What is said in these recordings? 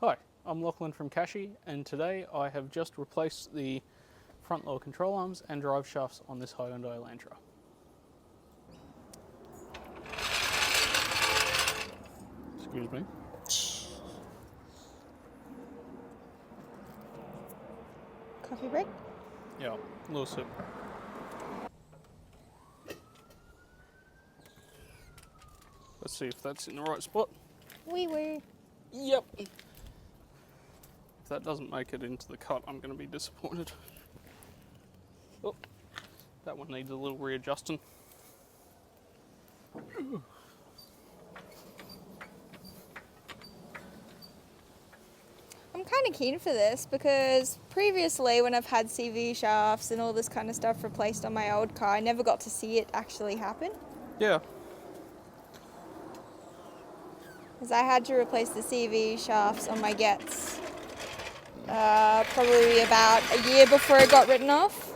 Hi, I'm Lachlan from Kashy, and today I have just replaced the front lower control arms and drive shafts on this Hyundai Elantra. Excuse me. Coffee break? Yeah, a little sip. Let's see if that's in the right spot. Wee wee. Yep. If that doesn't make it into the cut, I'm going to be disappointed. Oh, that one needs a little readjusting. I'm kind of keen for this because previously when I've had CV shafts and all this kind of stuff replaced on my old car, I never got to see it actually happen. Yeah. Because I had to replace the CV shafts on my Gets probably about a year before it got written off.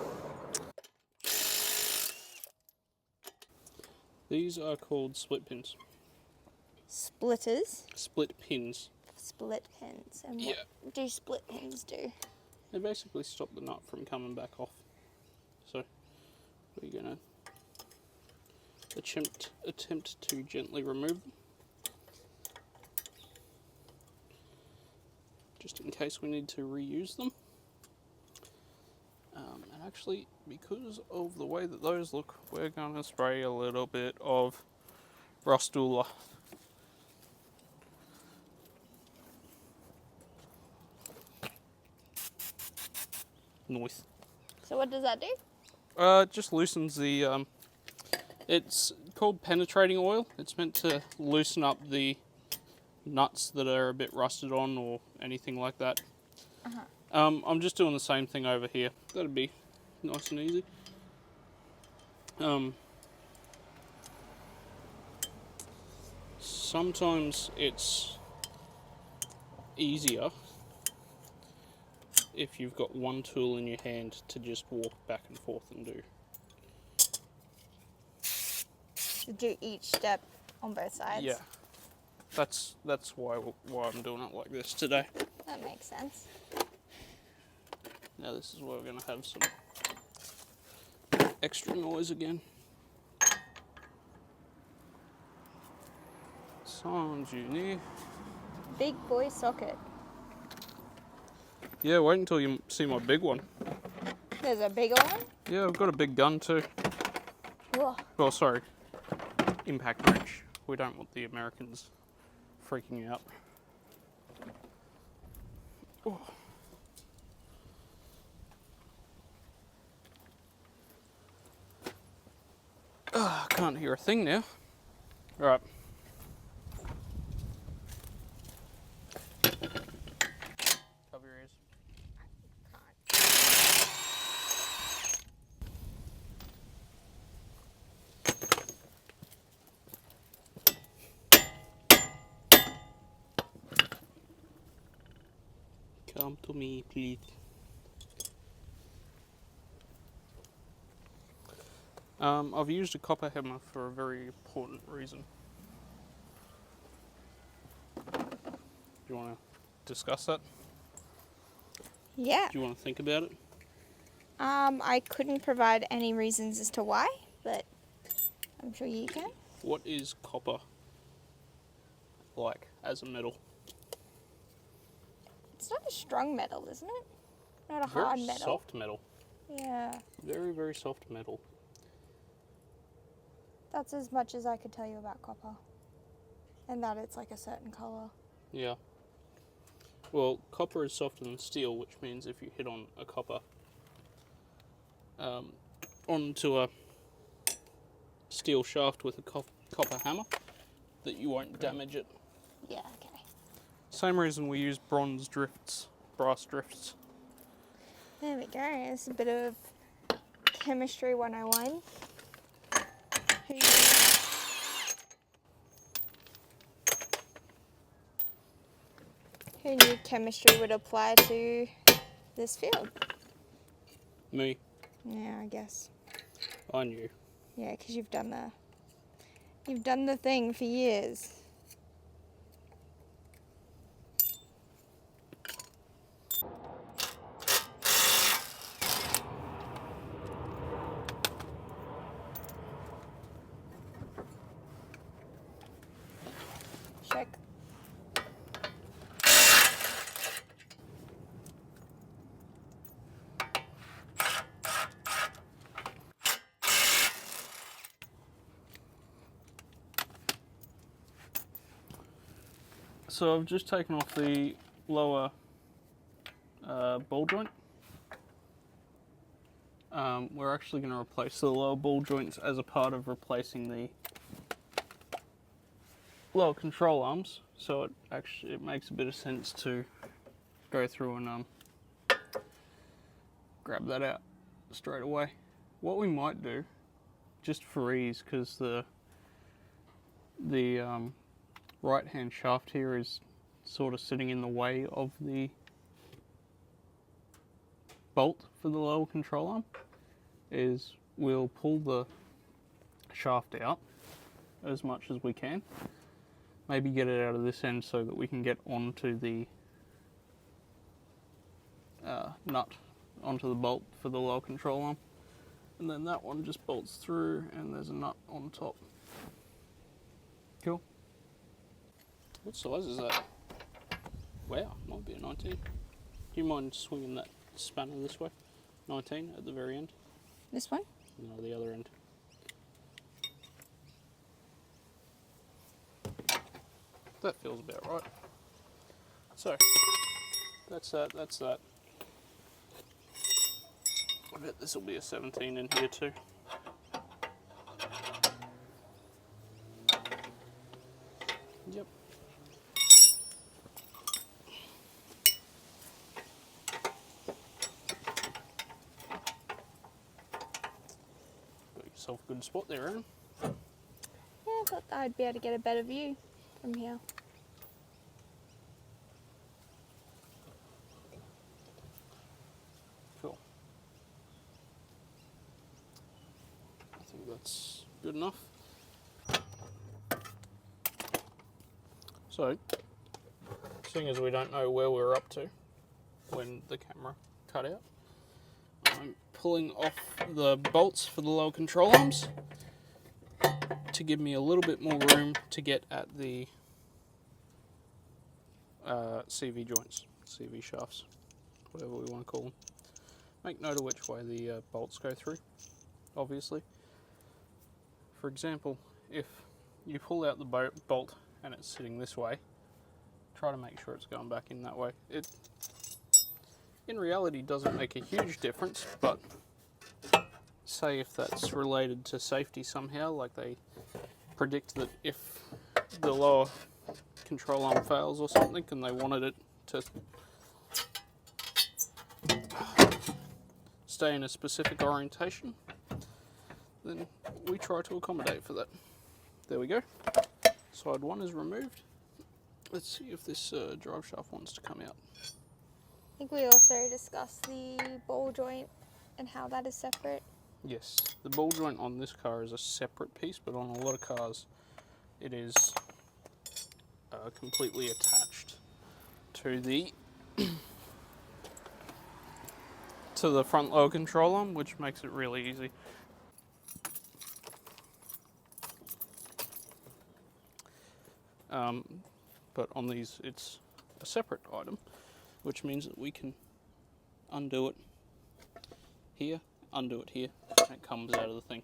These are called split pins. Splitters? Split pins. Split pins. And what do split pins do? They basically stop the nut from coming back off. So we're going to attempt to gently remove them, just in case we need to reuse them. And actually, because of the way that those look, we're going to spray a little bit of Rustula. Nice. So what does that do? It just loosens the, it's called penetrating oil. It's meant to loosen up the nuts that are a bit rusted on or anything like that. I'm just doing the same thing over here. That'd be nice and easy. Sometimes it's easier if you've got one tool in your hand to just walk back and forth and do. To do each step on both sides? Yeah. That's why I'm doing it like this today. That makes sense. Now this is where we're going to have some extra noise again. Sounds unique. Big boy socket. Yeah, wait until you see my big one. There's a bigger one? Yeah, I've got a big gun too. Whoa. Well, sorry. Impact wrench. We don't want the Americans freaking out. Oh. I can't hear a thing now. All right. Cover your ears. Come to me, please. I've used a copper hammer for a very important reason. Do you want to discuss that? Yeah. Do you want to think about it? I couldn't provide any reasons as to why, but I'm sure you can. What is copper like as a metal? It's not a strong metal, isn't it? Not a hard Very metal. soft metal. Yeah. Very, very soft metal. That's as much as I could tell you about copper. And that it's like a certain colour. Yeah. Well, copper is softer than steel, which means if you hit on a copper onto a steel shaft with a copper hammer, that you won't damage it. Yeah, okay. Same reason we use brass drifts. There we go. It's a bit of chemistry 101. Who knew chemistry would apply to this field? Me, Yeah, I guess. I knew. Yeah, because you've done the thing for years. So I've just taken off the lower ball joint. We're actually going to replace the lower ball joints as a part of replacing the lower control arms. So it makes a bit of sense to go through and grab that out straight away. What we might do, just for ease, because the right hand shaft here is sort of sitting in the way of the bolt for the lower control arm, is we'll pull the shaft out as much as we can. Maybe get it out of this end so that we can get onto the nut, onto the bolt for the lower control arm. And then that one just bolts through and there's a nut on top. Cool. What size is that? Wow, might be a 19. Do you mind swinging that spanner this way? 19 at the very end? This one? No, the other end. That feels about right. So, that's that, that's that. I bet this will be a 17 in here too. Yep. Got yourself a good spot there, Erin. Yeah, I thought I'd be able to get a better view from here. Cool. I think that's good enough. So, seeing as we don't know where we're up to when the camera cut out, I'm pulling off the bolts for the lower control arms to give me a little bit more room to get at the CV joints, CV shafts, whatever we want to call them. Make note of which way the bolts go through, obviously. For example, if you pull out the bolt and it's sitting this way, try to make sure it's going back in that way. It, in reality, doesn't make a huge difference, but say if that's related to safety somehow, like they predict that if the lower control arm fails or something and they wanted it to stay in a specific orientation, then we try to accommodate for that. There we go. Side one is removed. Let's see if this drive shaft wants to come out. I think we also discussed the ball joint and how that is separate. Yes, the ball joint on this car is a separate piece, but on a lot of cars it is completely attached to the to the front lower control arm, which makes it really easy. But on these it's a separate item, which means that we can undo it here, undo it here, and it comes out of the thing.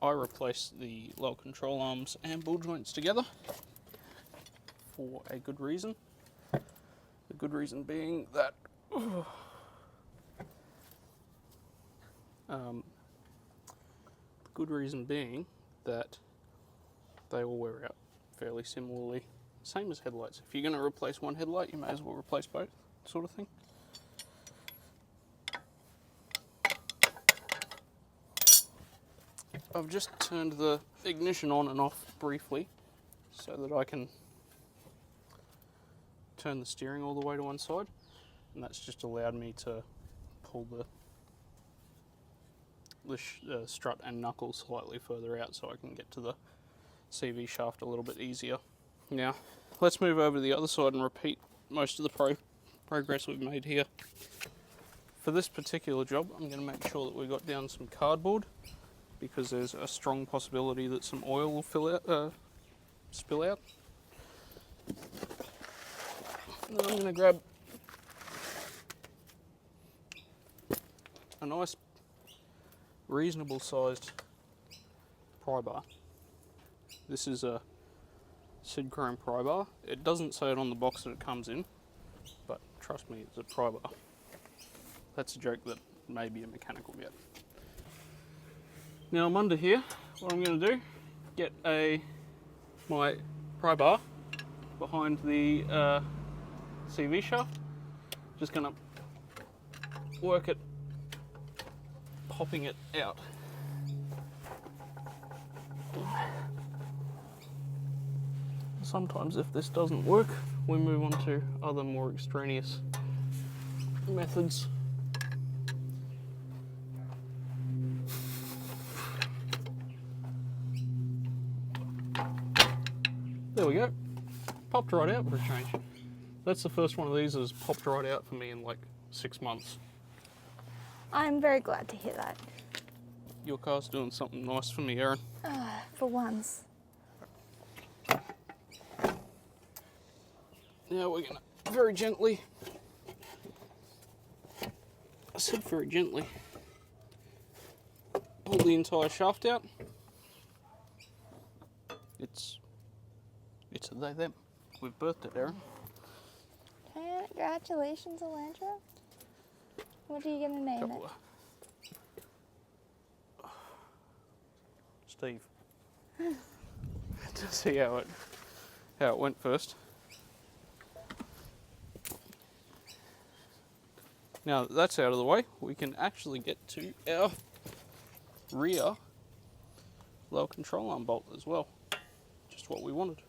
I replaced the lower control arms and ball joints together for a good reason. The good reason being that they all wear out fairly similarly. Same as headlights. If you're going to replace one headlight, you may as well replace both, sort of thing. I've just turned the ignition on and off briefly so that I can turn the steering all the way to one side, and that's just allowed me to pull the strut and knuckle slightly further out so I can get to the CV shaft a little bit easier. Now, let's move over to the other side and repeat most of the progress we've made here. For this particular job, I'm going to make sure that we've got down some cardboard, because there's a strong possibility that some oil will spill out. And then I'm going to grab a nice, reasonable sized pry bar. This is a Sid Chrome pry bar. It doesn't say it on the box that it comes in, but trust me, it's a pry bar. That's a joke that maybe a mechanic will get. Now I'm under here. What I'm going to do, get my pry bar behind the CV shaft. Just going to work it, popping it out. Sometimes if this doesn't work, we move on to other more extraneous methods. There we go. Popped right out for a change. That's the first one of these that's popped right out for me in like 6 months. I'm very glad to hear that. Your car's doing something nice for me, Erin. For once. Now we're gonna very gently, I said very gently, pull the entire shaft out. It's a they them. We've birthed it, Erin. Congratulations, Elantra. What are you gonna name it? Steve. To see how it went first. Now that that's out of the way, we can actually get to our rear lower control arm bolt as well. Just what we wanted.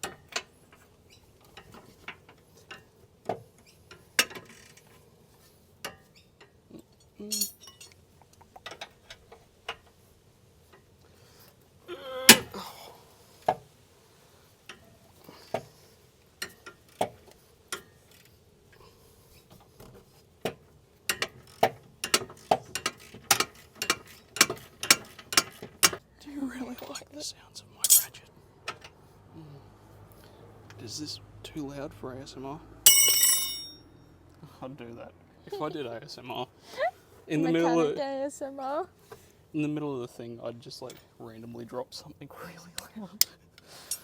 Do you really like the sounds of my ratchet? Is this too loud for ASMR? I'd do that. If I did ASMR, in the middle of ASMR. in the middle of the thing, I'd just like randomly drop something really loud.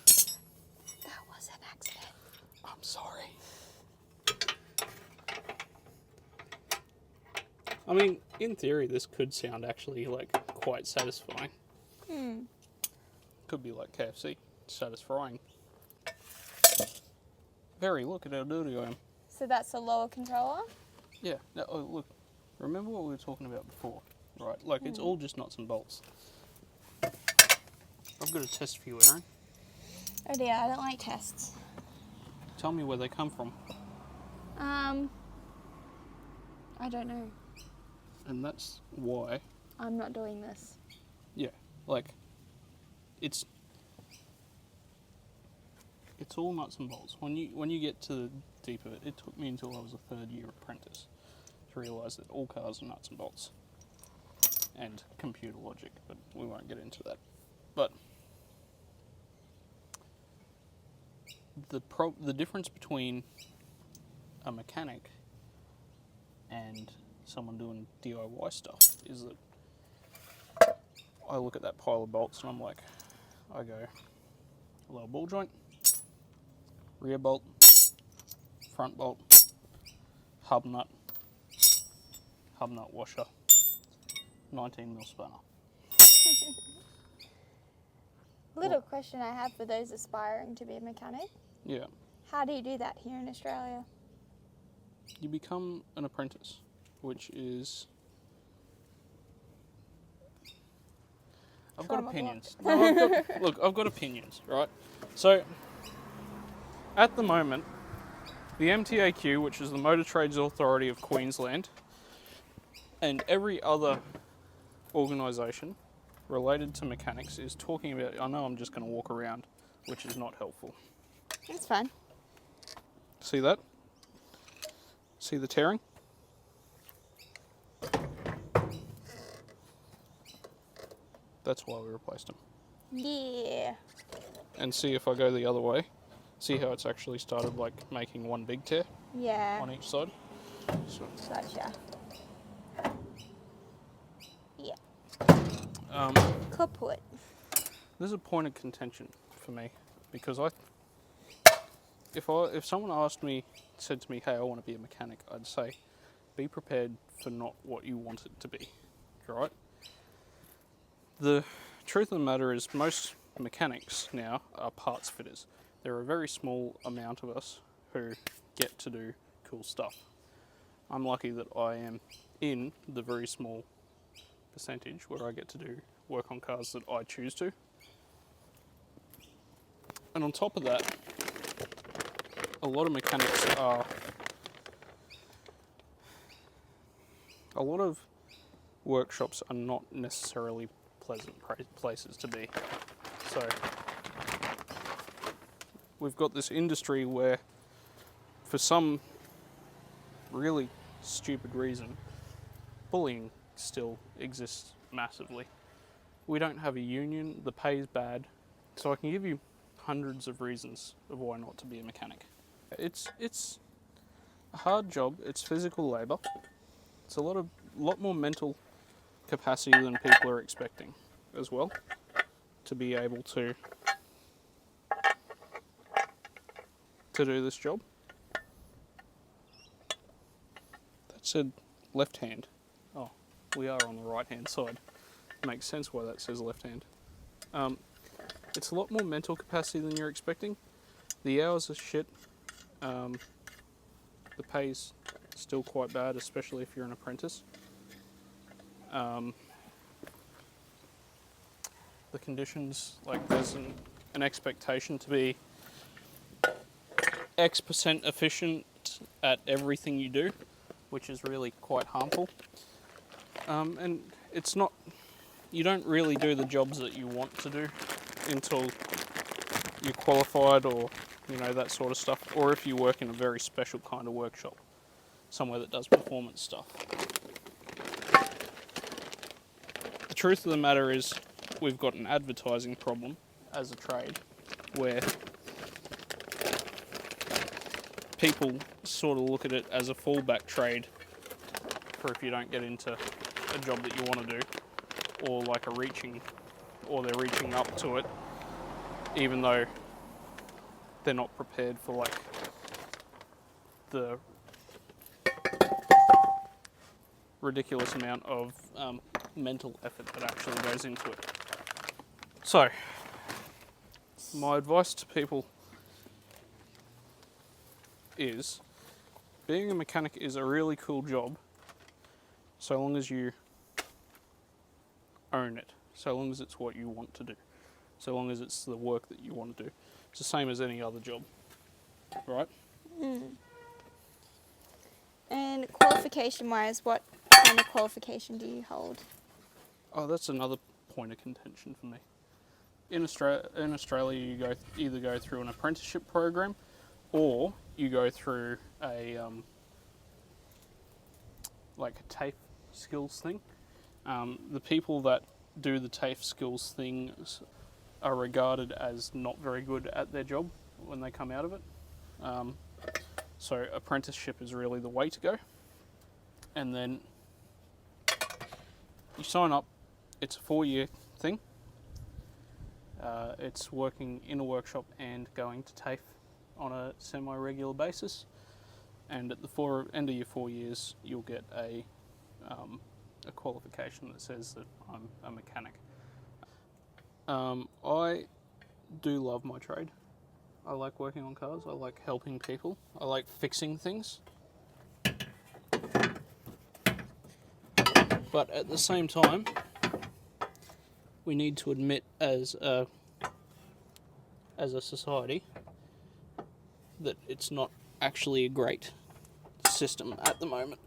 That was an accident. I'm sorry. I mean, in theory, this could sound actually like quite satisfying. Could be like KFC, satisfying. Very, look at how dirty I am. So that's the lower controller? Yeah, now, oh, look, remember what we were talking about before, right? Like, it's all just nuts and bolts. I've got a test for you, Erin. Oh dear, I don't like tests. Tell me where they come from. I don't know. And that's why, I'm not doing this. yeah, like, it's all nuts and bolts. When you get to the deep of it, it took me until I was a 3rd year apprentice to realise that all cars are nuts and bolts and computer logic, but we won't get into that. But the difference between a mechanic and someone doing DIY stuff is that I look at that pile of bolts and I'm like, I go, lower ball joint, rear bolt, front bolt, hub nut washer, 19mm spanner. Little question I have for those aspiring to be a mechanic. Yeah, How do you do that here in Australia? you become an apprentice, which is... I've got Trauma opinions. No, I've got opinions, right? So, at the moment, the MTAQ, which is the Motor Trades Authority of Queensland, and every other organisation related to mechanics is talking about, I know I'm just going to walk around, which is not helpful. It's fine. See that? See the tearing? That's why we replaced them. Yeah. And see if I go the other way, see how it's actually started like making one big tear Yeah. on each side. So, Gotcha. Yeah. um, Kaput. there's a point of contention for me because I if someone said to me, hey, I want to be a mechanic, I'd say, be prepared for not what you want it to be, right? The truth of the matter is most mechanics now are parts fitters. There are a very small amount of us who get to do cool stuff. I'm lucky that I am in the very small percentage where I get to do work on cars that I choose to. And on top of that, a lot of mechanics are... A lot of workshops are not necessarily pleasant places to be. So we've got this industry where, for some really stupid reason, bullying still exists massively. We don't have a union, the pay is bad, so I can give you hundreds of reasons of why not to be a mechanic. It's a hard job, it's physical labour, it's a lot more mental capacity than people are expecting as well, to be able to do this job. That said left hand. Oh, we are on the right hand side. Makes sense why that says left hand. It's a lot more mental capacity than you're expecting. The hours are shit. The pay's still quite bad, especially if you're an apprentice. The conditions, like there's an expectation to be X% efficient at everything you do, which is really quite harmful. And it's not, you don't really do the jobs that you want to do until you're qualified, or that sort of stuff, or if you work in a very special kind of workshop, somewhere that does performance stuff. The truth of the matter is, we've got an advertising problem as a trade, where people sort of look at it as a fallback trade for if you don't get into a job that you want to do, or like they're reaching up to it, even though they're not prepared for like the ridiculous amount of mental effort that actually goes into it. So, my advice to people is, being a mechanic is a really cool job, so long as you own it, so long as it's what you want to do, so long as it's the work that you want to do. It's the same as any other job, right? And qualification-wise, what kind of qualification do you hold? Oh, that's another point of contention for me. In Australia, you either go through an apprenticeship program, or you go through a like a TAFE skills thing. The people that do the TAFE skills things are regarded as not very good at their job when they come out of it. So apprenticeship is really the way to go. And then you sign up. It's a 4-year thing. It's working in a workshop and going to TAFE on a semi-regular basis. And at the end of your 4 years, you'll get a qualification that says that I'm a mechanic. I do love my trade. I like working on cars. I like helping people. I like fixing things. But at the same time, we need to admit as a society that it's not actually a great system at the moment.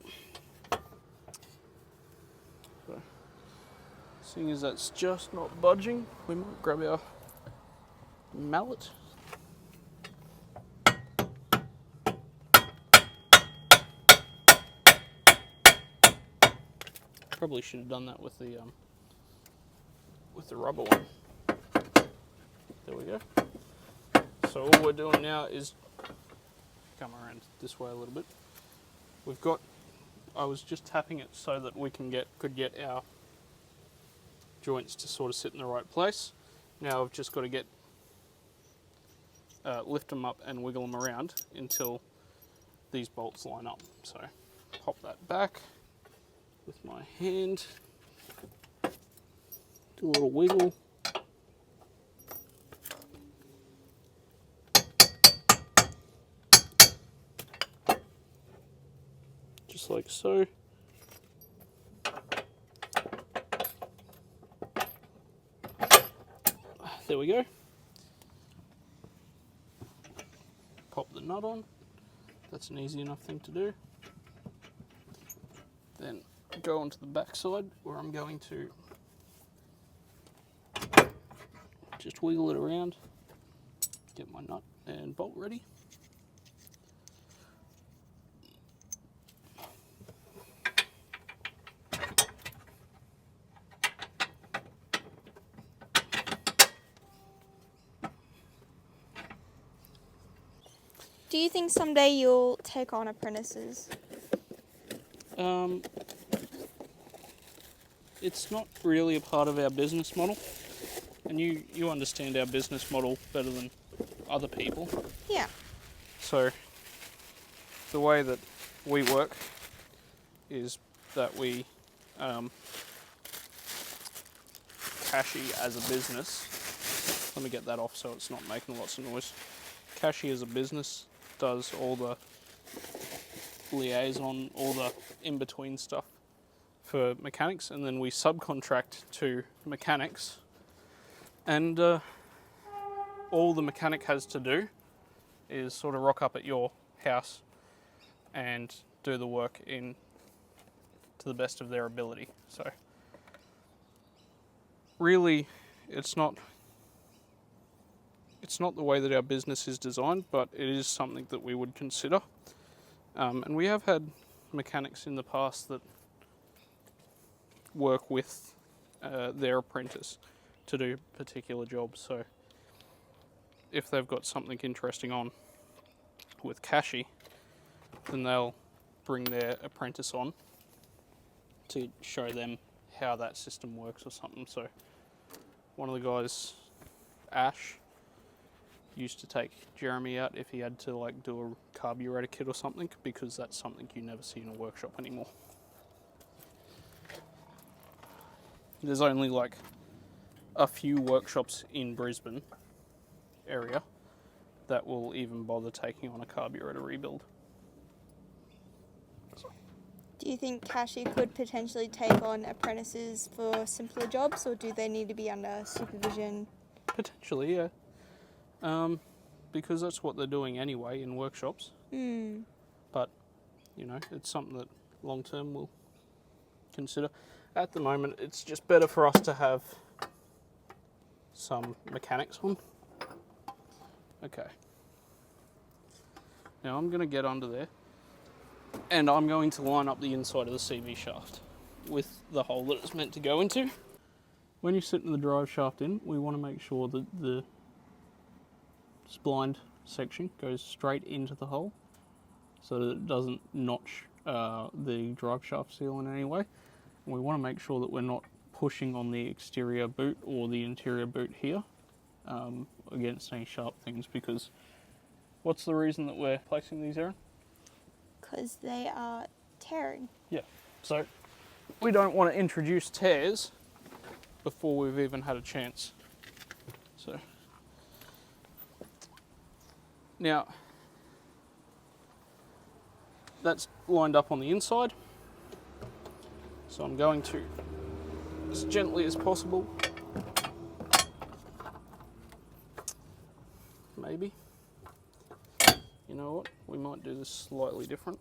So, seeing as that's just not budging, we might grab our mallet. Probably should have done that with the rubber one. There we go. So all we're doing now is come around this way a little bit. I was just tapping it so that we could get our joints to sort of sit in the right place. Now I've just got to get lift them up and wiggle them around until these bolts line up. So pop that back with my hand, do a little wiggle. Just like so. There we go. Pop the nut on. That's an easy enough thing to do. Then go onto the back side where I'm going to just wiggle it around, get my nut and bolt ready. Do you think someday you'll take on apprentices? It's not really a part of our business model, and you understand our business model better than other people. Yeah. So the way that we work is that we Kashy as a business, let me get that off so it's not making lots of noise. Kashy as a business does all the liaison, all the in-between stuff for mechanics, and then we subcontract to mechanics, and all the mechanic has to do is sort of rock up at your house and do the work to the best of their ability. So really it's not the way that our business is designed, but it is something that we would consider. And we have had mechanics in the past that work with their apprentice to do particular jobs. So if they've got something interesting on with Kashy, then they'll bring their apprentice on to show them how that system works or something. So one of the guys, Ash, used to take Jeremy out if he had to like do a carburetor kit or something, because that's something you never see in a workshop anymore. There's only like a few workshops in Brisbane area that will even bother taking on a carburetor rebuild. Do you think Kashy could potentially take on apprentices for simpler jobs, or do they need to be under supervision? Potentially, yeah. Because that's what they're doing anyway in workshops. But, you know, it's something that long term we'll consider. At the moment, it's just better for us to have some mechanics on. Okay. Now I'm going to get under there, and I'm going to line up the inside of the CV shaft with the hole that it's meant to go into. When you're setting the drive shaft in, we want to make sure that the splined section goes straight into the hole so that it doesn't notch the drive shaft seal in any way. And we want to make sure that we're not pushing on the exterior boot or the interior boot here against any sharp things, because what's the reason that we're placing these, Erin? Because they are tearing. Yeah, so we don't want to introduce tears before we've even had a chance. So now that's lined up on the inside, so I'm going to, as gently as possible, maybe, you know what, we might do this slightly different.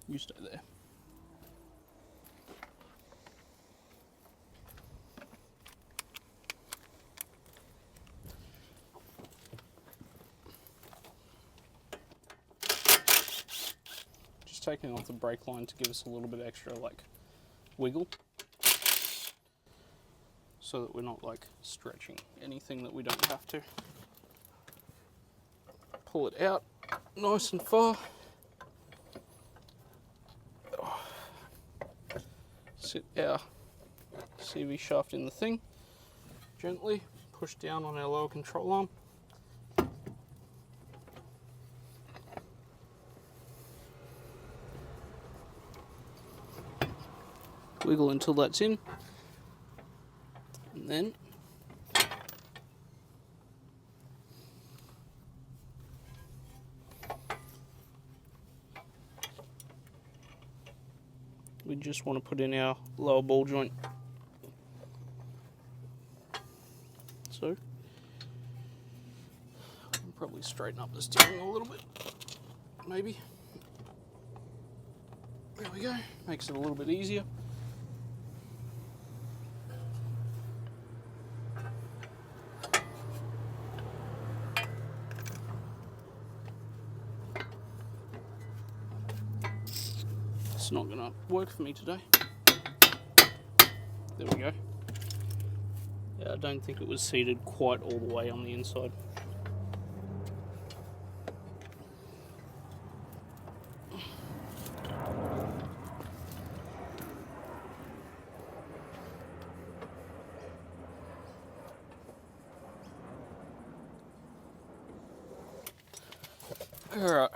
You stay there. Just taking off the brake line to give us a little bit extra like wiggle, so that we're not like stretching anything that we don't have to. Pull it out nice and far. Sit our CV shaft in the thing, gently push down on our lower control arm. Wiggle until that's in, and then we just want to put in our lower ball joint. So, I'll probably straighten up the steering a little bit, maybe. There we go, makes it a little bit easier. It's not going to work for me today. There we go. Yeah, I don't think it was seated quite all the way on the inside. Alright,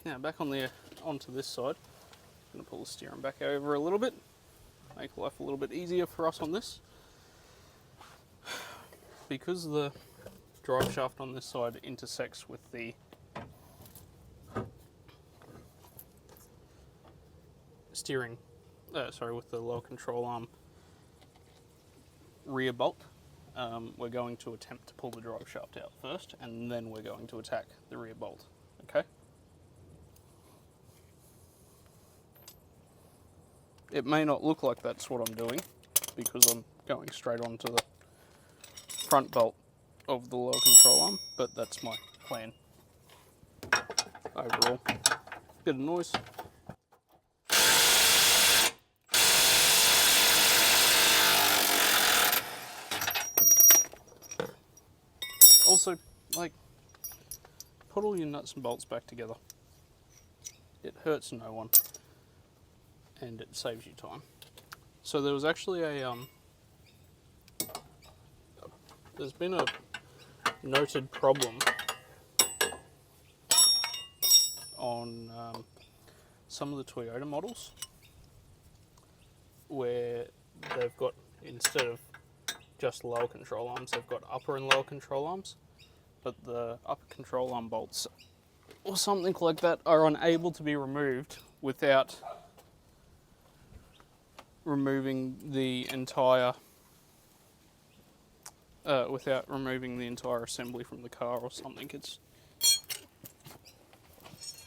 now back onto this side. I'm going to pull the steering back over a little bit, make life a little bit easier for us on this. Because the drive shaft on this side intersects with the with the lower control arm rear bolt, we're going to attempt to pull the drive shaft out first, and then we're going to attack the rear bolt. Okay? It may not look like that's what I'm doing, because I'm going straight onto the front bolt of the lower control arm, but that's my plan overall. Bit of noise. Also, like, put all your nuts and bolts back together. It hurts no one, and it saves you time. So there was actually there's been a noted problem on some of the Toyota models where they've got, instead of just lower control arms, they've got upper and lower control arms, but the upper control arm bolts or something like that are unable to be removed without removing the entire assembly from the car or something. It's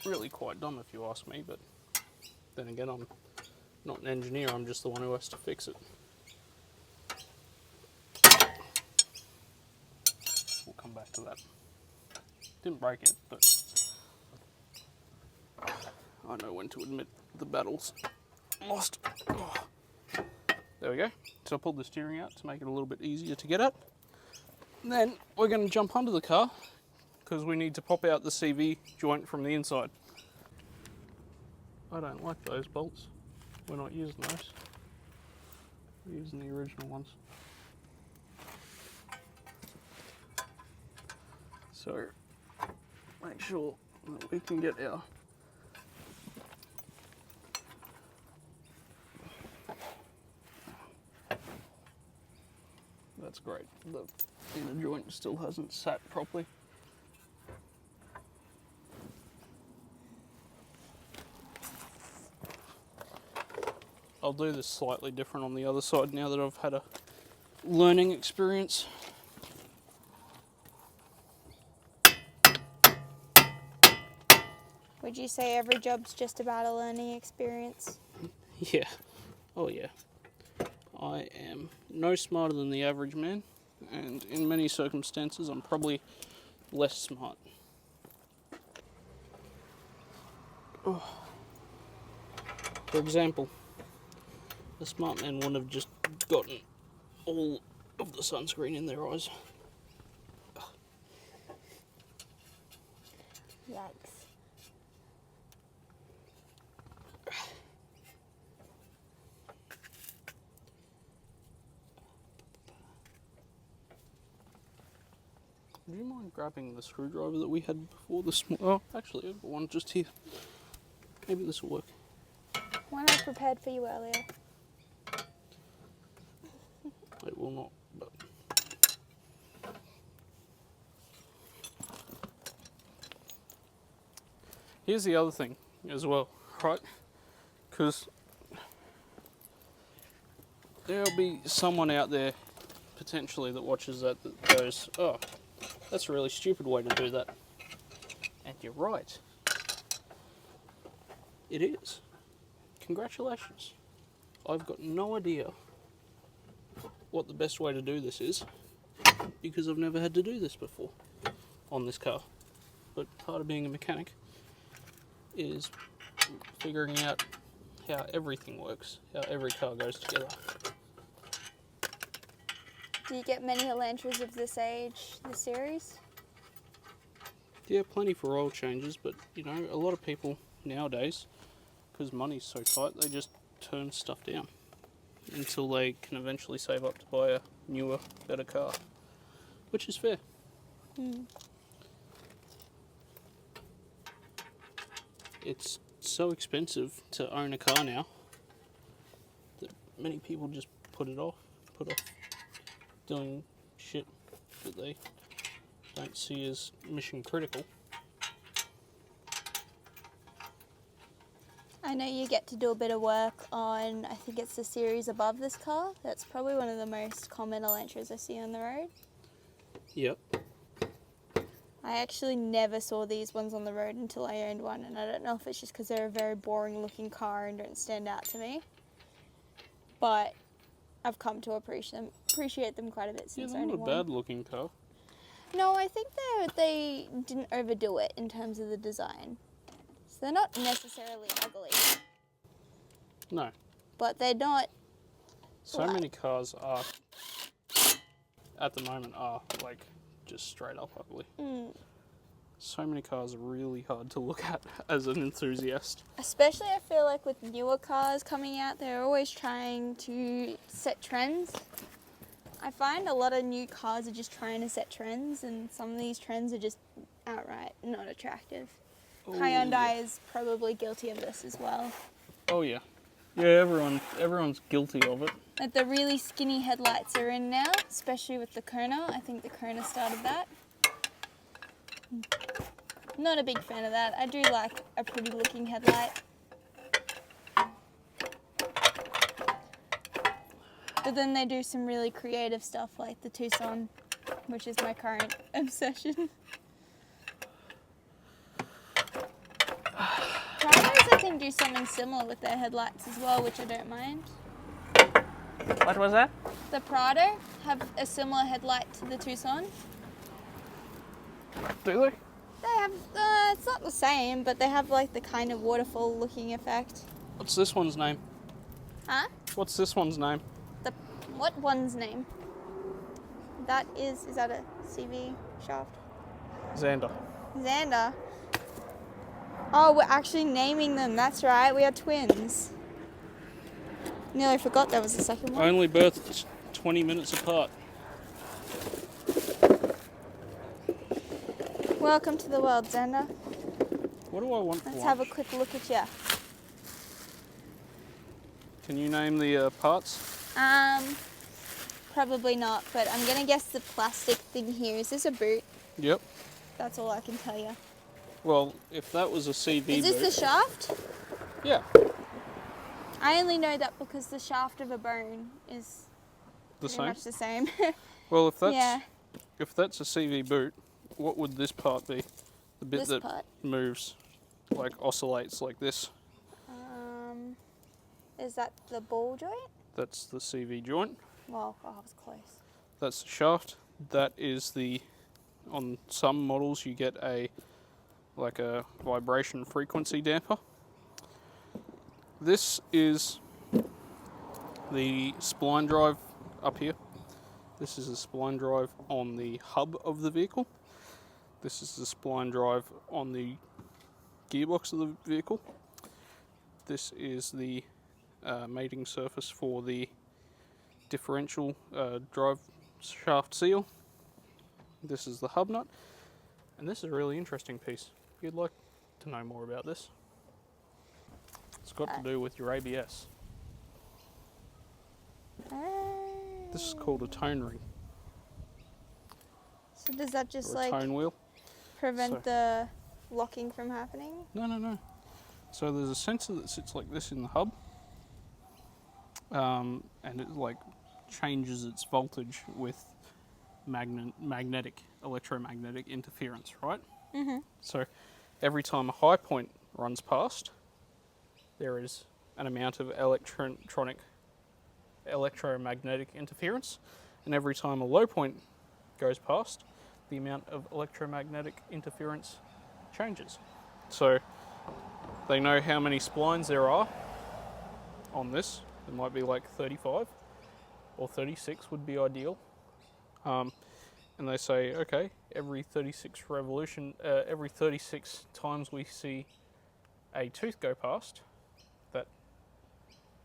really quite dumb if you ask me, but then again, I'm not an engineer, I'm just the one who has to fix it. We'll come back to that. Didn't break it, but I know when to admit the battle's lost. Oh. There we go. So I pulled the steering out to make it a little bit easier to get at. And then we're going to jump under the car because we need to pop out the CV joint from the inside. I don't like those bolts. We're not using those. We're using the original ones. So make sure that we can get our that's great. The inner joint still hasn't sat properly. I'll do this slightly different on the other side now that I've had a learning experience. Would you say every job's just about a learning experience? Yeah. Oh yeah. I am no smarter than the average man, and in many circumstances I'm probably less smart. Oh. For example, the smart man wouldn't have just gotten all of the sunscreen in their eyes. Yikes. I'm grabbing the screwdriver that we had before this. Oh, actually, I've got one just here. Maybe this will work. One I prepared for you earlier. It will not, but... Here's the other thing as well, right? Because there'll be someone out there potentially that watches that goes, oh, that's a really stupid way to do that. And you're right. It is. Congratulations. I've got no idea what the best way to do this is because I've never had to do this before on this car. But part of being a mechanic is figuring out how everything works, how every car goes together. Do you get many Elantras of this age, this series? Yeah, plenty for oil changes, but you know, a lot of people nowadays, because money's so tight, they just turn stuff down until they can eventually save up to buy a newer, better car, which is fair. It's so expensive to own a car now that many people just put off doing shit that they don't see as mission critical. I know you get to do a bit of work on, I think it's the series above this car. That's probably one of the most common Elantras I see on the road. Yep. I actually never saw these ones on the road until I owned one, and I don't know if it's just because they're a very boring looking car and don't stand out to me. But I've come to appreciate them quite a bit since they're owning not a one. bad looking car. No, I think they didn't overdo it in terms of the design. So they're not necessarily ugly, No. but they're not. So many cars are, at the moment, are like just straight up ugly. So many cars are really hard to look at as an enthusiast. Especially I feel like with newer cars coming out, they're always trying to set trends. I find a lot of new cars are just trying to set trends, and some of these trends are just outright not attractive. Oh, Hyundai is probably guilty of this as well. Oh yeah. Yeah, everyone's guilty of it. Like the really skinny headlights are in now, especially with the Kona. I think the Kona started that. Not a big fan of that. I do like a pretty looking headlight. But then they do some really creative stuff like the Tucson, which is my current obsession. Prados, I think, do something similar with their headlights as well, which I don't mind. What was that? The Prado have a similar headlight to the Tucson. Do they? They have, it's not the same, but they have like the kind of waterfall looking effect. What's this one's name? Huh? What's this one's name? What one's name? Is that a CV shaft? Xander. Xander. Oh, we're actually naming them, that's right, we are twins. Nearly forgot there was a second one. Only birthed 20 minutes apart. Welcome to the world, Xander. What do I want for Let's lunch? have a quick look at you. Can you name the parts? Probably not, but I'm gonna guess the plastic thing here. Is this a boot? Yep. That's all I can tell you. Well, if that was a CV Is this boot, the shaft? yeah, I only know that because the shaft of a bone is the pretty same. much the same. Well, if that's Yeah. if that's a CV boot, what would this part be? The bit This that part? moves, like oscillates like this. Is that the ball joint? That's the CV joint. Well, I was close. That's the shaft. That is the. On some models, you get a vibration frequency damper. This is the spline drive up here. This is the spline drive on the hub of the vehicle. This is the spline drive on the gearbox of the vehicle. This is the mating surface for the differential drive shaft seal. This is the hub nut. And this is a really interesting piece. You'd like to know more about this. It's got to do with your ABS. This is called a tone ring. So does that just Or a like tone wheel. prevent the locking from happening? No. So there's a sensor that sits like this in the hub, and it like changes its voltage with electromagnetic interference, right? Mm-hmm. So every time a high point runs past, there is an amount of electromagnetic interference, and every time a low point goes past, the amount of electromagnetic interference changes. So they know how many splines there are on this. It might be like 35 or 36 would be ideal. And they say, okay, every 36 times we see a tooth go past, that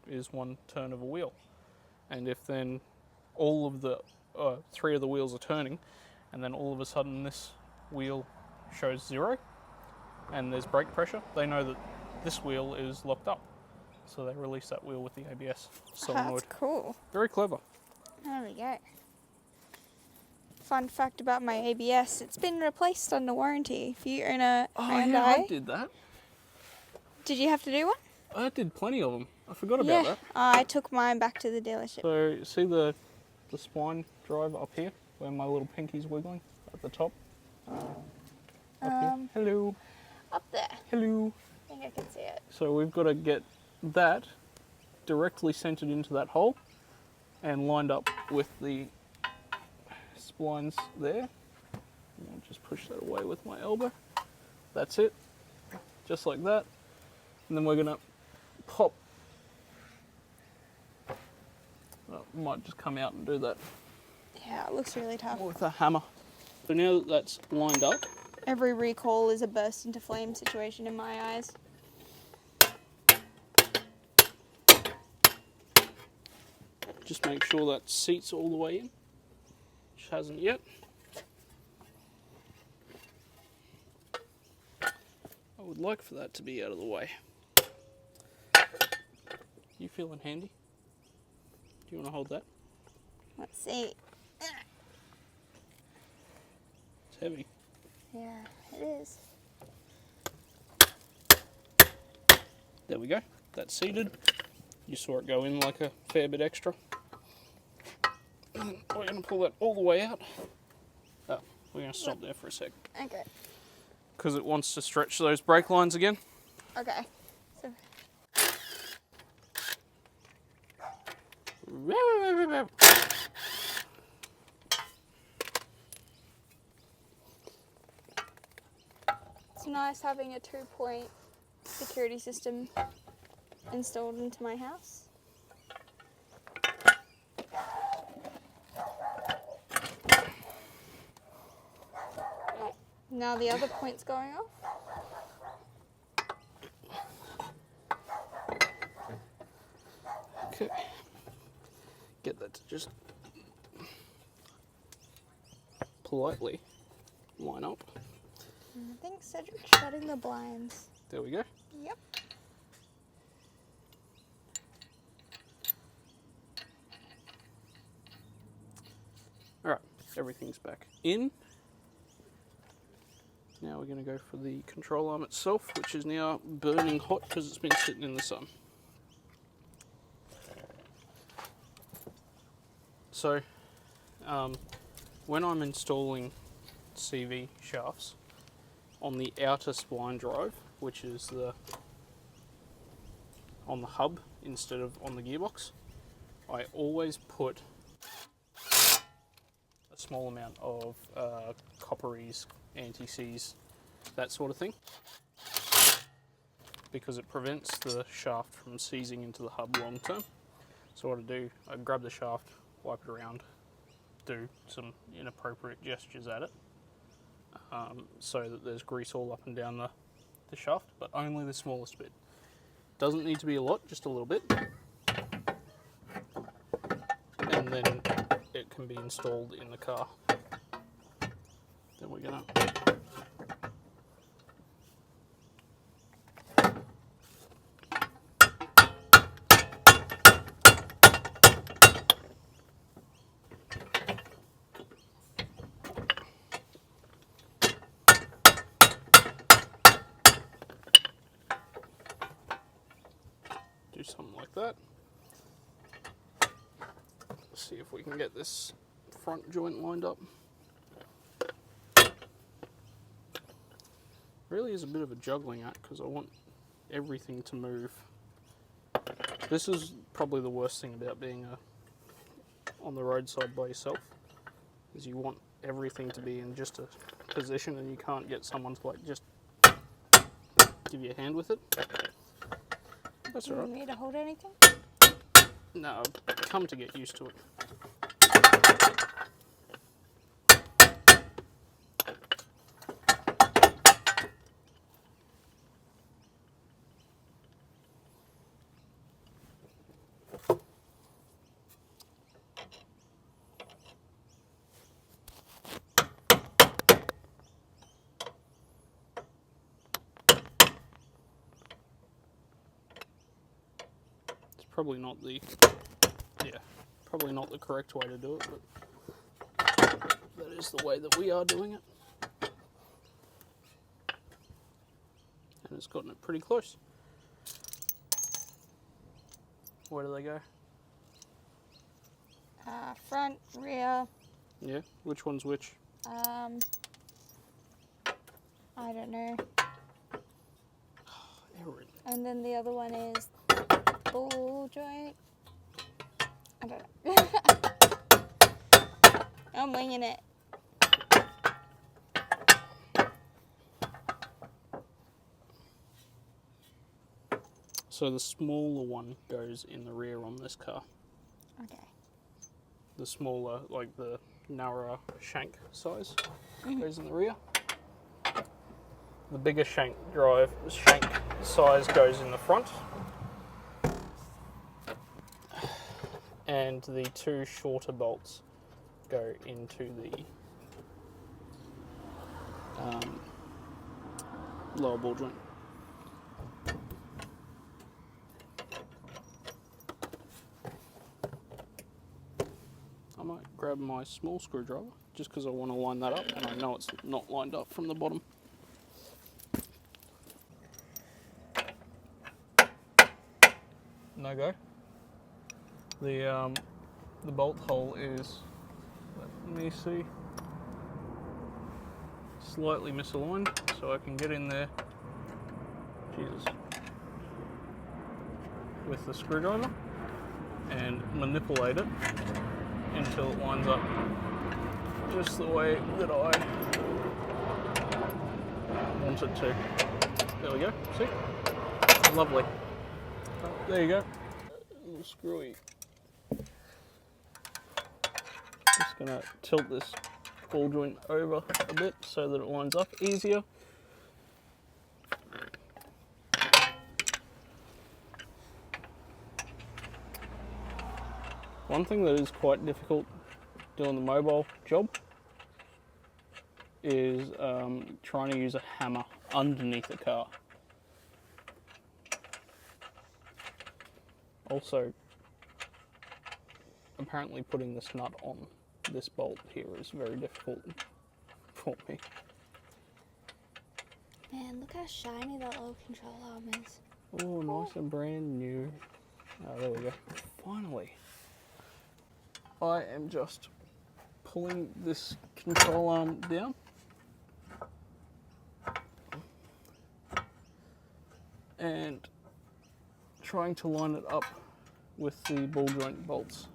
is one turn of a wheel. And if then all of the 3 of the wheels are turning, and then all of a sudden this wheel shows 0, and there's brake pressure, they know that this wheel is locked up. So they release that wheel with the ABS solenoid. That's cool. Very clever. There we go. Fun fact about my ABS, it's been replaced under warranty. If you own a Hyundai... Yeah, I did that. Did you have to do one? I did plenty of them. I forgot about that. I took mine back to the dealership. So see the spline drive up here, where my little pinky's wiggling at the top? Up here. Hello. Up there. Hello. I think I can see it. So we've got to get that directly centered into that hole and lined up with the splines there. I'll just push that away with my elbow. That's it. Just like that. And then we're going to pop. Well, might just come out and do that Yeah, it looks really tough. with a hammer. So now that that's lined up, Every recall is a burst into flame situation in my eyes. just make sure that seats all the way in, which hasn't yet. I would like for that to be out of the way. You feeling handy? Do you want to hold that? Let's see. It's heavy. Yeah, it is. There we go. That's seated. You saw it go in like a fair bit extra. And we're going to pull that all the way out. Oh, we're going to stop there for a sec. Okay. Because it wants to stretch those brake lines again. Okay. So, it's nice having a 2-point security system installed into my house. Now the other point's going off. Okay. Get that to just politely line up. I think Cedric's shutting the blinds. There we go. Yep. Alright, everything's back in. Now we're going to go for the control arm itself, which is now burning hot because it's been sitting in the sun. So, when I'm installing CV shafts on the outer spline drive, which is on the hub instead of on the gearbox, I always put a small amount of copperies, anti-seize, that sort of thing, because it prevents the shaft from seizing into the hub long term. So what I do, I grab the shaft, wipe it around, do some inappropriate gestures at it, so that there's grease all up and down the shaft, but only the smallest bit. Doesn't need to be a lot, just a little bit. And then it can be installed in the car. Then we're gonna something like that. See if we can get this front joint lined up. Really is a bit of a juggling act because I want everything to move. This is probably the worst thing about being on the roadside by yourself, is you want everything to be in just a position and you can't get someone to like just give you a hand with it. That's all right. Do you need to hold anything? No, I've come to get used to it. Probably not the, probably not the correct way to do it, but that is the way that we are doing it. And it's gotten it pretty close. Where do they go? Front, rear. Yeah, which one's which? I don't know. Erin. And then the other one is ball joint. I don't know. I'm winging it. So the smaller one goes in the rear on this car. Okay. The smaller, like the narrower shank size, goes in the rear. The bigger shank size goes in the front. And the two shorter bolts go into the lower ball joint. I might grab my small screwdriver just because I want to line that up, and I know it's not lined up from the bottom. No go. The bolt hole is, let me see, slightly misaligned, so I can get in there, Jesus, with the screwdriver and manipulate it until it lines up just the way that I want it to. There we go, see? Lovely. There you go. A little screwy. Just gonna tilt this ball joint over a bit so that it lines up easier. One thing that is quite difficult doing the mobile job is trying to use a hammer underneath the car. Also, apparently putting this nut on this bolt here is very difficult for me. Man, look how shiny that little control arm is. Oh, nice and brand new. Oh, there we go. Finally. I am just pulling this control arm down. And trying to line it up with the ball joint bolts.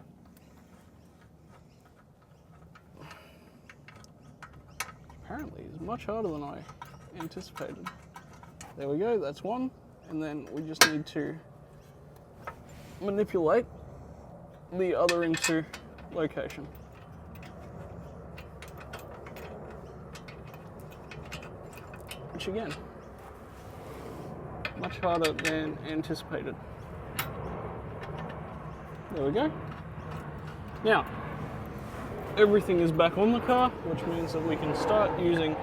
Apparently it's much harder than I anticipated. There we go, that's one. And then we just need to manipulate the other into location. Which again, much harder than anticipated. There we go. Now, everything is back on the car, which means that we can start using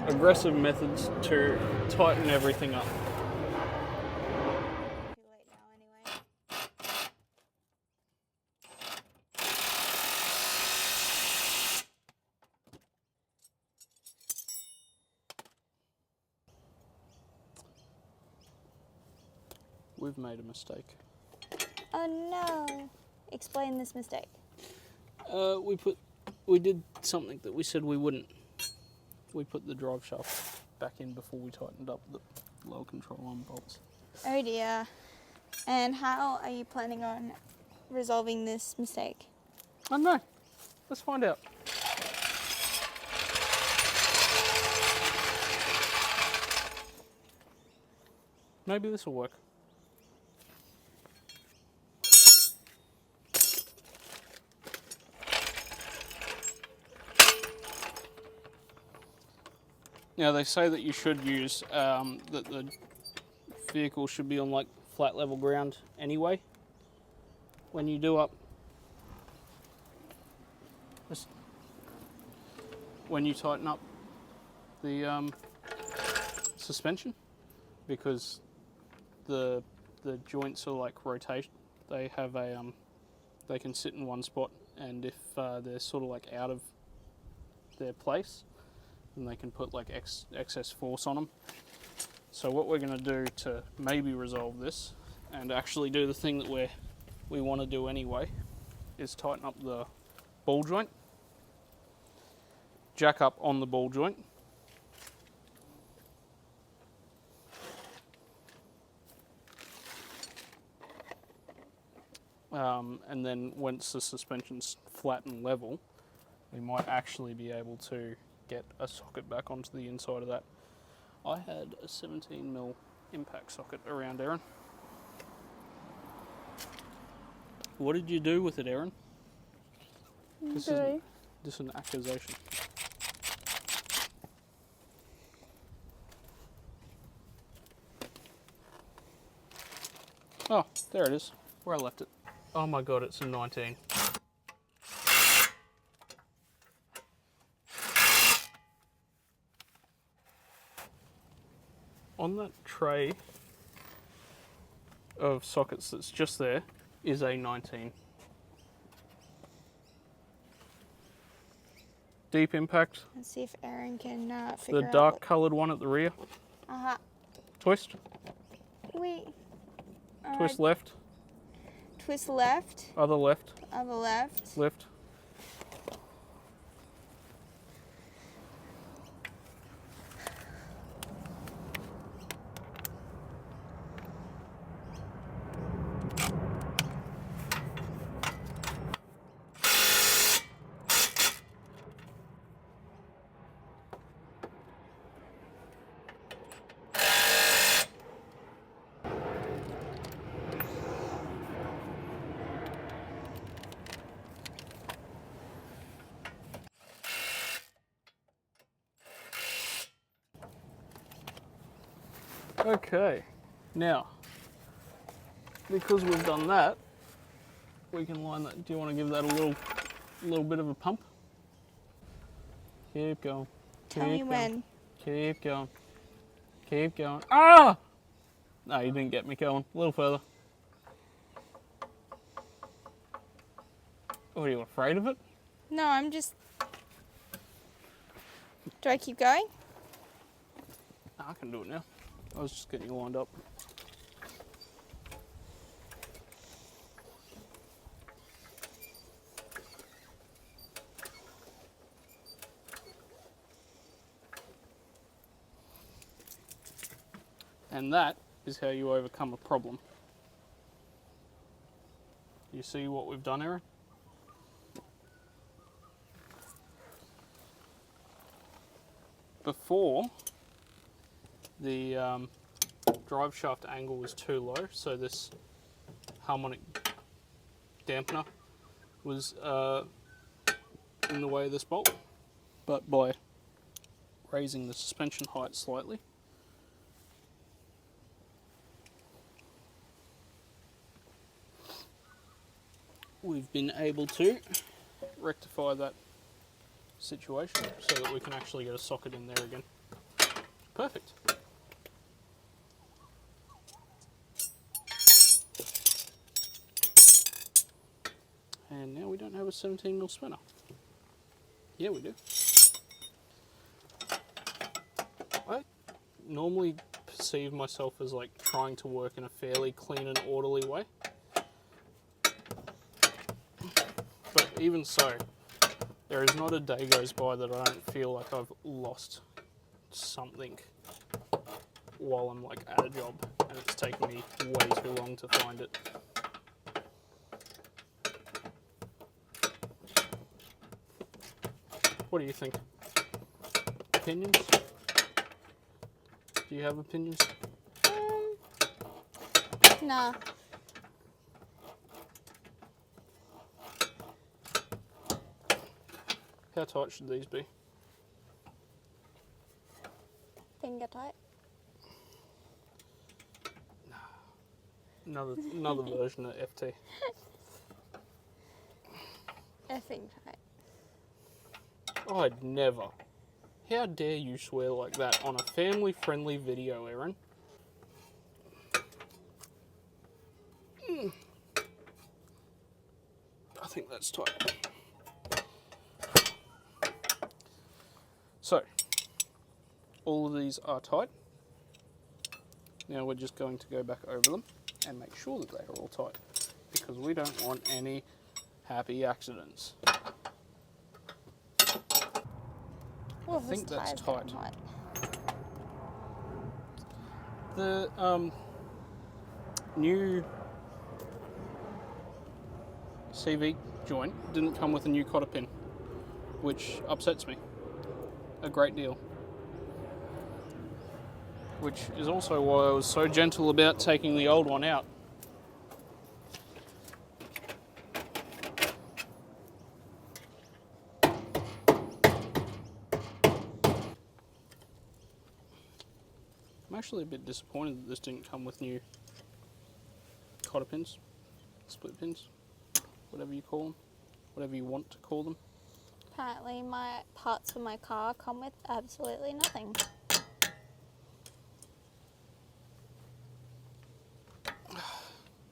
aggressive methods to tighten everything up. Too late now anyway. we've made a mistake. Oh no! Explain this mistake. We did something that we said we wouldn't. We put the drive shaft back in before we tightened up the lower control arm bolts. Oh dear. And how are you planning on resolving this mistake? I don't know. Let's find out. Maybe this will work. Now they say that you should use, that the vehicle should be on like flat level ground anyway when you do up. When you tighten up the suspension, because the joints are like rotation. They have a they can sit in one spot, and if they're sort of like out of their place, then they can put like excess force on them. So what we're going to do to maybe resolve this and actually do the thing that we want to do anyway is tighten up the ball joint, jack up on the ball joint, and then once the suspension's flat and level, we might actually be able to get a socket back onto the inside of that. I had a 17mm impact socket around, Erin. What did you do with it, Erin? This is an accusation. Oh, there it is, where I left it. Oh my god, it's a 19. On that tray of sockets that's just there is a 19. Deep impact. Let's see if Erin can figure The out dark coloured one at the rear. Twist. Wait. Twist left. Twist left. Other left. Other left. Left. Okay, now, because we've done that, we can line that. Do you want to give that a little bit of a pump? Keep going. Tell me when. Keep going. Keep going. Ah! No, you didn't get me going. A little further. Oh, are you afraid of it? No, I'm just... Do I keep going? I can do it now. I was just getting you lined up. And that is how you overcome a problem. You see what we've done, Erin? Before, the drive shaft angle was too low, so this harmonic dampener was in the way of this bolt. But by raising the suspension height slightly, we've been able to rectify that situation so that we can actually get a socket in there again. Perfect. And now we don't have a 17mm spinner. Yeah, we do. I normally perceive myself as like trying to work in a fairly clean and orderly way. But even so, there is not a day goes by that I don't feel like I've lost something while I'm like at a job, and it's taken me way too long to find it. What do you think? Opinions? Do you have opinions? Nah. How tight should these be? Finger tight. Another version of FT. Effing tight. I'd never. How dare you swear like that on a family-friendly video, Erin? I think that's tight. So, all of these are tight. Now we're just going to go back over them and make sure that they are all tight, because we don't want any happy accidents. Well, I think that's tight. tight. The new CV joint didn't come with a new cotter pin, which upsets me a great deal. Which is also why I was so gentle about taking the old one out. I'm actually a bit disappointed that this didn't come with new cotter pins, split pins, whatever you call them, whatever you want to call them. Apparently my parts for my car come with absolutely nothing.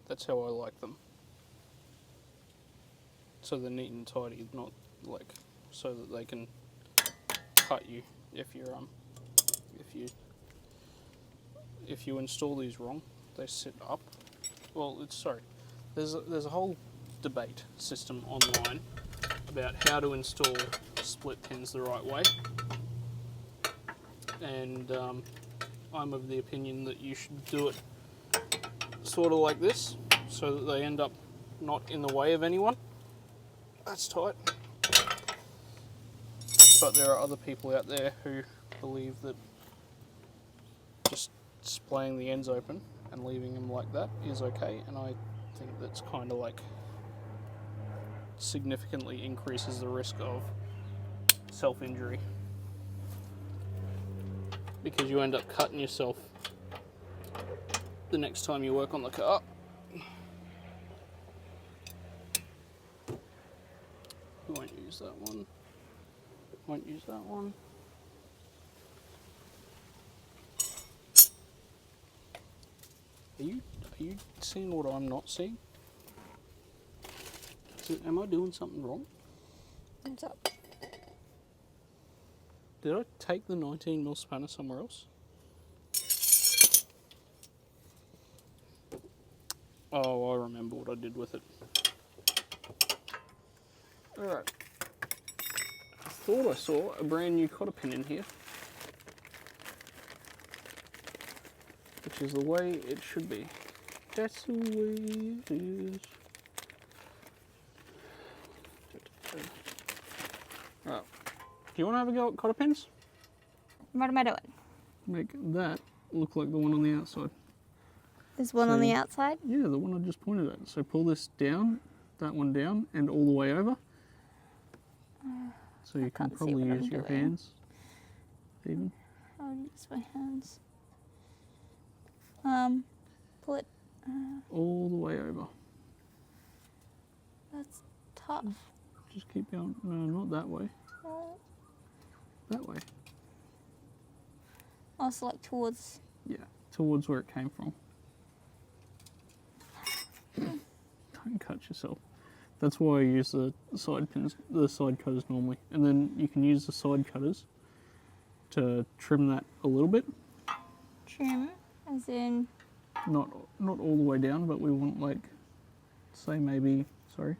That's how I like them. So they're neat and tidy, not like so that they can cut you if you're if you install these wrong. They sit up. Well, there's a whole debate system online about how to install split pins the right way, and I'm of the opinion that you should do it sort of like this, so that they end up not in the way of anyone. That's tight. But there are other people out there who believe that just splaying the ends open and leaving them like that is okay, and I think that's kind of like significantly increases the risk of self-injury, because you end up cutting yourself the next time you work on the car. We won't use that one. Won't use that one. Are you seeing what I'm not seeing? Am I doing something wrong? What's up? Did I take the 19mm spanner somewhere else? Oh, I remember what I did with it. Alright. I thought I saw a brand new cotter pin in here, which is the way it should be. That's the way it is. Right. Do you want to have a go at cotter pins? What am I doing? Make that look like the one on the outside. There's one on the outside? Yeah, the one I just pointed at. So pull this down, that one down, and all the way over. So you can probably use your hands even. I'll use my hands. Pull it. All the way over. That's tough. Just keep going. No, not that way. That way. Also, like towards. Yeah, towards where it came from. Don't cut yourself. That's why I use the side pins, the side cutters normally, and then you can use the side cutters to trim that a little bit, Trim, as in... Not all the way down, but we want like, say maybe, sorry.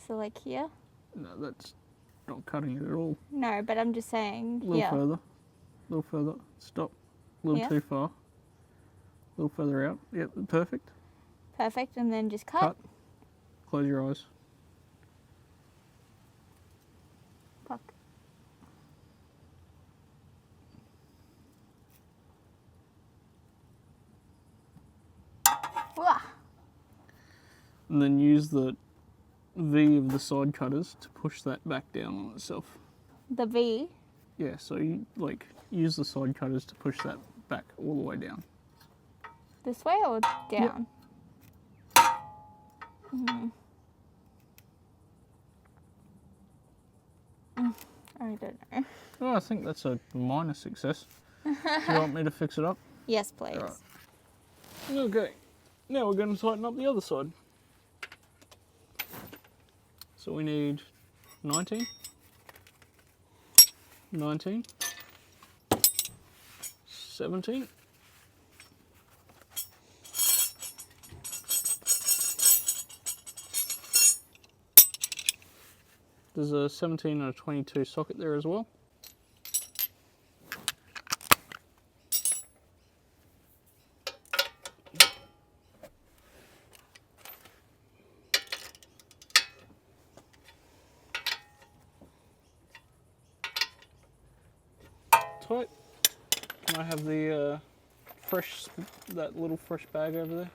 So like here? No, that's not cutting it at all. No, but I'm just saying A little here. further. A little further. Stop. A little Here? too far. A little further out. Yep, perfect. Perfect, and then just cut. Cut. Close your eyes. Fuck. Wah! And then use the V of the side cutters to push that back down on itself. The V. Yeah, so you like use the side cutters to push that back all the way down. This way or down? I don't know. Oh, I think that's a minor success. Do you want me to fix it up? Yes, please. Right. Okay, now we're going to tighten up the other side. So we need 19, 19, 17, there's a 17 and a 22 socket there as well. Tight. Can I have the that little fresh bag over there?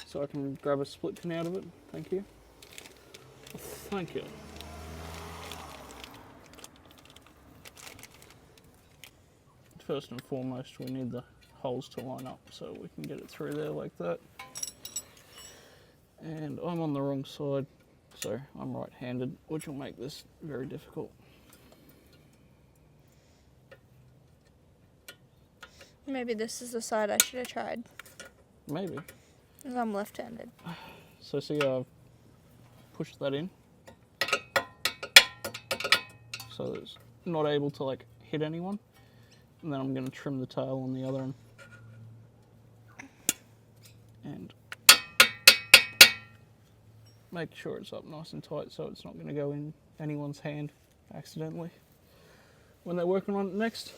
So I can grab a split pin out of it. Thank you. Thank you. First and foremost, we need the holes to line up so we can get it through there like that. And I'm on the wrong side, so I'm right-handed, which will make this very difficult. Maybe this is the side I should have tried. Maybe. Because I'm left-handed. So see how I've pushed that in? So it's not able to like hit anyone. And then I'm going to trim the tail on the other end. And make sure it's up nice and tight so it's not going to go in anyone's hand accidentally when they're working on it next.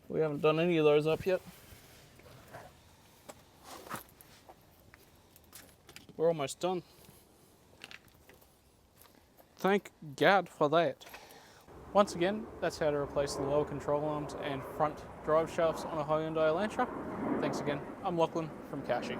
We haven't done any of those up yet. We're almost done. Thank God for that. Once again, that's how to replace the lower control arms and front drive shafts on a Hyundai Elantra. Thanks again. I'm Lachlan from Kashy.